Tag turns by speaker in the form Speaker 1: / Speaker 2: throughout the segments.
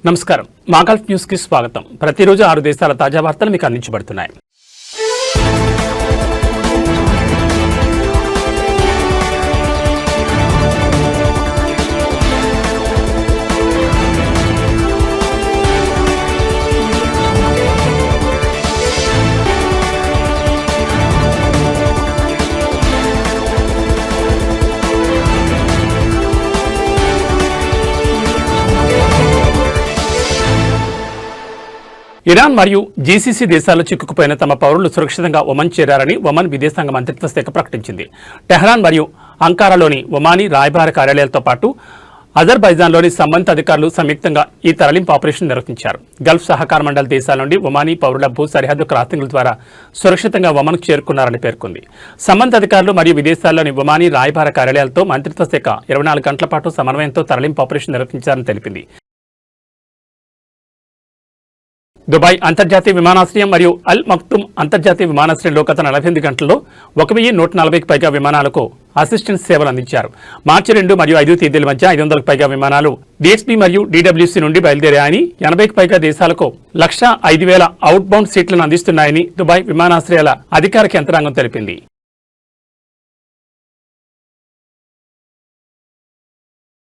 Speaker 1: నమస్కారం. మాగల్ఫ్ న్యూస్ కి స్వాగతం. ప్రతిరోజు 6 దేశాల తాజా వార్తలు మీకు అందించబడుతున్నాయి. ఇరాన్ మరియు జీసీసీ దేశాల్లో చిక్కుకుపోయిన తమ పౌరులు సురక్షితంగా ఒమన్ చేరారని ఒమన్ విదేశాంగ మంత్రిత్వ శాఖ ప్రకటించింది. టెహ్రాన్ మరియు అంకారాలోని ఒమానీ రాయబార కార్యాలయాలతో పాటు అజర్బైజాన్లోని సంబంధిత అధికారులు సంయుక్తంగా ఈ తరలింపు ఆపరేషన్ నిర్వహించారు. గల్ఫ్ సహకార మండలి దేశాల నుండి ఒమానీ పౌరుల భూ సరిహద్దు క్రాసింగ్ల ద్వారా సురక్షితంగా ఒమన్కు చేరుకున్నారని పేర్కొంది. సంబంధిత అధికారులు మరియు విదేశాల్లోని ఒమానీ రాయబార కార్యాలయాలతో మంత్రిత్వ శాఖ 24 గంటల పాటు సమన్వయంతో తరలింపు ఆపరేషన్ నిర్వహించారని తెలిపింది. దుబాయ్ అంతర్జాతీయ విమానాశ్రయం మరియు అల్ మక్తుమ్ అంతర్జాతీయ విమానాశ్రయంలో గత 48 గంటల్లో 1140కి పైగా విమానాలకు అసిస్టెన్స్ సేవలు అందించారు. మార్చి 2 మరియు 5 తేదీల మధ్య 500కు పైగా విమానాలు డిఎస్పీ మరియు డిడబ్ల్యూసీ నుండి బయలుదేరాయని, 80కి పైగా దేశాలకు 1,05,000 అవుట్ బౌండ్ సీట్లను అందిస్తున్నాయని దుబాయ్ విమానాశ్రయాల అధికారిక యంత్రాంగం తెలిపింది.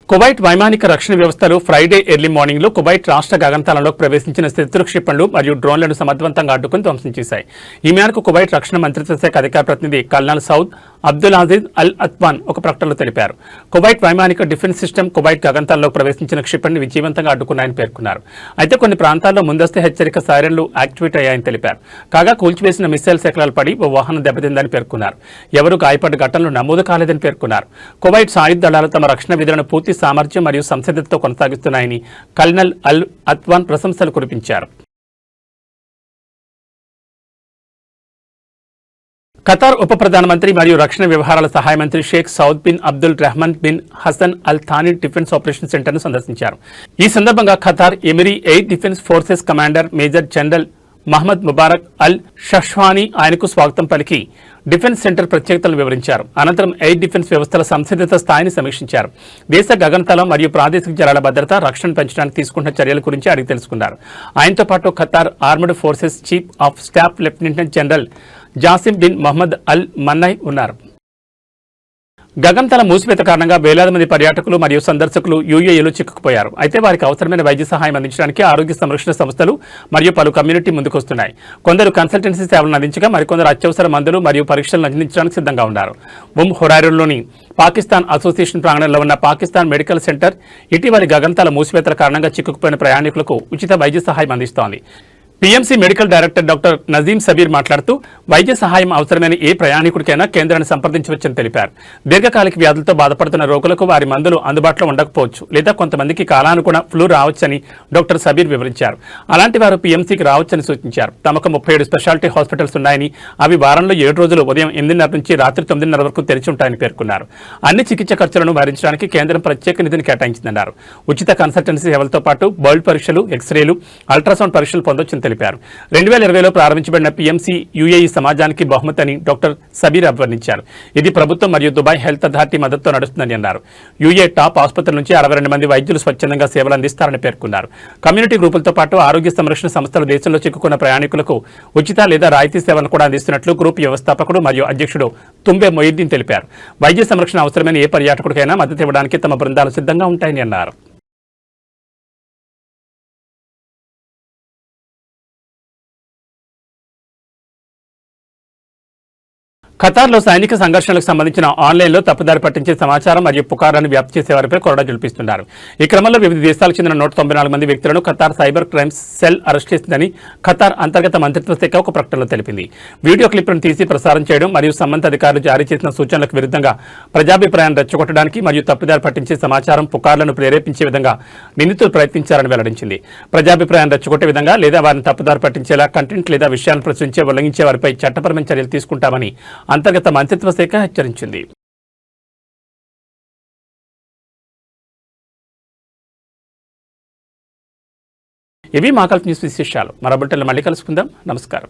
Speaker 1: కువైట్ వైమానిక రక్షణ వ్యవస్థలు ఫ్రైడే ఎర్లీ మార్నింగ్ లో కువైట్ రాష్ట్ర గగనతలంలోకి ప్రవేశించిన శత్రు క్షిపణులు మరియు డ్రోన్లను సమర్థవంతంగా అడ్డుకుని ధ్వంసం చేశాయి. ఈ మేరకు కువైట్ రక్షణ మంత్రిత్వ శాఖ అధికార ప్రతినిధి కల్నల్ సౌద్ అబ్దుల్ అజీజ్ అల్ అత్వాన్ ఒక ప్రకటనలో తెలిపారు. కువైట్ వైమానిక డిఫెన్స్ సిస్టమ్ కువైట్ గగనతలంలోకి ప్రవేశించిన క్షిపణిని విజయవంతంగా అడ్డుకున్నాయని పేర్కొన్నారు. అయితే కొన్ని ప్రాంతాల్లో ముందస్తు హెచ్చరిక సైరన్లు యాక్టివేట్ అయ్యాయని తెలిపారు. కాగా కూల్చివేసిన మిస్సైల్ శకలాలు పడి ఓ వాహనం దెబ్బతిందని పేర్కొన్నారు. ఎవరూ గాయపడ్డ ఘటనలు నమోదు కాలేదని పేర్కొన్నారు. కువైట్ సాయుధ దళాలు తమ రక్షణ విధులను పూర్తి సామర్థ్యం మరియు సంసిద్ధతతో కొనసాగిస్తున్నాయని కల్నల్ అల్ అత్వాన్ ప్రశంసలు కురిపించారు. ఖతార్ ఉప ప్రధానమంత్రి మరియు రక్షణ వ్యవహారాల సహాయ మంత్రి Sheikh Saud bin Abdul Rahman bin Hassan Al Thani defence operation సెంటర్ను సందర్శించారు. ఈ సందర్భంగా Qatar Emiri air defence forces commander major general Mohammed Mubarak Al షష్వానీ ఆయనకు స్వాగతం పలికి డిఫెన్స్ సెంటర్ ప్రత్యేకతలను వివరించారు. అనంతరం ఎయిర్ డిఫెన్స్ వ్యవస్థల సంసిద్ధత స్థాయిని సమీక్షించారు. దేశ గగనతలం మరియు ప్రాదేశిక జలాల భద్రత, రక్షణ పెంచడానికి తీసుకుంటున్న చర్యల గురించి అడిగి తెలుసుకున్నారు. ఆయనతో పాటు Qatar armed forces chief of staff lieutenant general Jassim bin Mohammed Al Mannai ఉన్నారు. గగనతల మూసివేత కారణంగా వేలాది మంది పర్యాటకులు మరియు సందర్శకులు యూఏఈలో చిక్కుకుపోయారు. అయితే వారికి అవసరమైన వైద్య సహాయం అందించడానికి ఆరోగ్య సంరక్షణ సంస్థలు మరియు పలు కమ్యూనిటీ ముందుకొస్తున్నాయి. కొందరు కన్సల్టెన్సీ సేవలను అందించగా మరికొందరు అత్యవసర మందులు మరియు పరీక్షలను అందించడానికి సిద్ధంగా ఉన్నారు. హురాయిలోని పాకిస్తాన్ అసోసియేషన్ ప్రాంగణంలో ఉన్న పాకిస్తాన్ మెడికల్ సెంటర్ ఇటీవలి గగనతల మూసివేతల కారణంగా చిక్కుకుపోయిన ప్రయాణికులకు ఉచిత వైద్య సహాయం అందిస్తోంది. PMC medical director doctor Nazim Sabir మాట్లాడుతూ వైద్య సహాయం అవసరమైన ఏ ప్రయాణికుడికైనా కేంద్రాన్ని సంప్రదించవచ్చని తెలిపారు. దీర్ఘకాలిక వ్యాధులతో బాధపడుతున్న రోగులకు వారి మందులు అందుబాటులో ఉండకపోవచ్చు, లేదా కొంతమందికి కాలానుగుణ ఫ్లూ రావచ్చని డాక్టర్ సబీర్ వివరించారు. అలాంటి వారు పీఎంసీకి రావచ్చని సూచించారు. తమకు 37 స్పెషాలిటీ హాస్పిటల్స్ ఉన్నాయని, అవి వారంలో 7 రోజులు ఉదయం 8:30 నుంచి రాత్రి 9:30 వరకు తెరిచి ఉంటాయని పేర్కొన్నారు. అన్ని చికిత్స ఖర్చులను భరించడానికి కేంద్రం ప్రత్యేక నిధిని కేటాయించిందన్నారు. ఉచిత కన్సల్టెన్సీ సేవలతో పాటు బౌల్డ్ పరీక్షలు, ఎక్స్రేలు, అల్ట్రాసౌండ్ పరీక్షలు పొందొచ్చని తెలిపారు. 2020లో ప్రారంభించబడిన పీఎంసీ యూఏఈ సమాజానికి బహుమతి అని డాక్టర్ సబీర్ అభివర్ణించారు. ఇది ప్రభుత్వం మరియు దుబాయ్ హెల్త్ అథారిటీ మద్దతుతో నడుస్తుందని అన్నారు. యూఏ టాప్ ఆసుపత్రుల నుంచి 62 మంది వైద్యులు స్వచ్ఛందంగా సేవలు అందిస్తారని పేర్కొన్నారు. కమ్యూనిటీ గ్రూపులతో పాటు ఆరోగ్య సంరక్షణ సంస్థలు దేశంలో చిక్కుకున్న ప్రయాణికులకు ఉచిత లేదా రాయితీ సేవలను కూడా అందిస్తున్నట్లు గ్రూప్ వ్యవస్థాపకుడు మరియు అధ్యక్షుడు తుంబే మొయిద్దీన్ తెలిపారు. వైద్య సంరక్షణ అవసరమైన ఏ పర్యాటకుడికైనా మద్దతు ఇవ్వడానికి తమ బృందాలు సిద్ధంగా ఉంటాయని అన్నారు. ఖతార్లో సైనిక సంఘర్షణలకు సంబంధించిన ఆన్లైన్లో తప్పుదారి పట్టించే సమాచారం మరియు పుకారాన్ని వ్యాప్తి చేసే వారిపై కొరడా జల్పిస్తున్నారు. ఈ క్రమంలో వివిధ దేశాలకు చెందిన 194 మంది వ్యక్తులను Qatar cyber crimes cell arrest చేసిందని ఖతార్ అంతర్గత మంత్రిత్వ శాఖ ఒక ప్రకటనలో తెలిపింది. వీడియో క్లిప్లను తీసి ప్రసారం చేయడం మరియు సంబంధిత అధికారులు జారీ చేసిన సూచనలకు విరుద్ధంగా ప్రజాభిప్రాయాన్ని రెచ్చగొట్టడానికి మరియు తప్పుదారి పట్టించే సమాచారం, పుకార్లను ప్రేరేపించే విధంగా నిందితులు ప్రయత్నించారని వెల్లడించింది. ప్రజాభిప్రాయాన్ని రెచ్చగొట్టే విధంగా లేదా వారిని తప్పుదారి పట్టించేలా కంటెంట్ లేదా విషయాలను ప్రచురించే, ఉల్లంఘించే వారిపై చట్టపరమైన చర్యలు తీసుకుంటామని అంతర్గత మంత్రిత్వ శాఖ హెచ్చరించింది. ఇవి మాగల్ఫ్ న్యూస్ విశేషాలు. మరో బులెటిన్లో మళ్ళీ కలుసుకుందాం. నమస్కారం.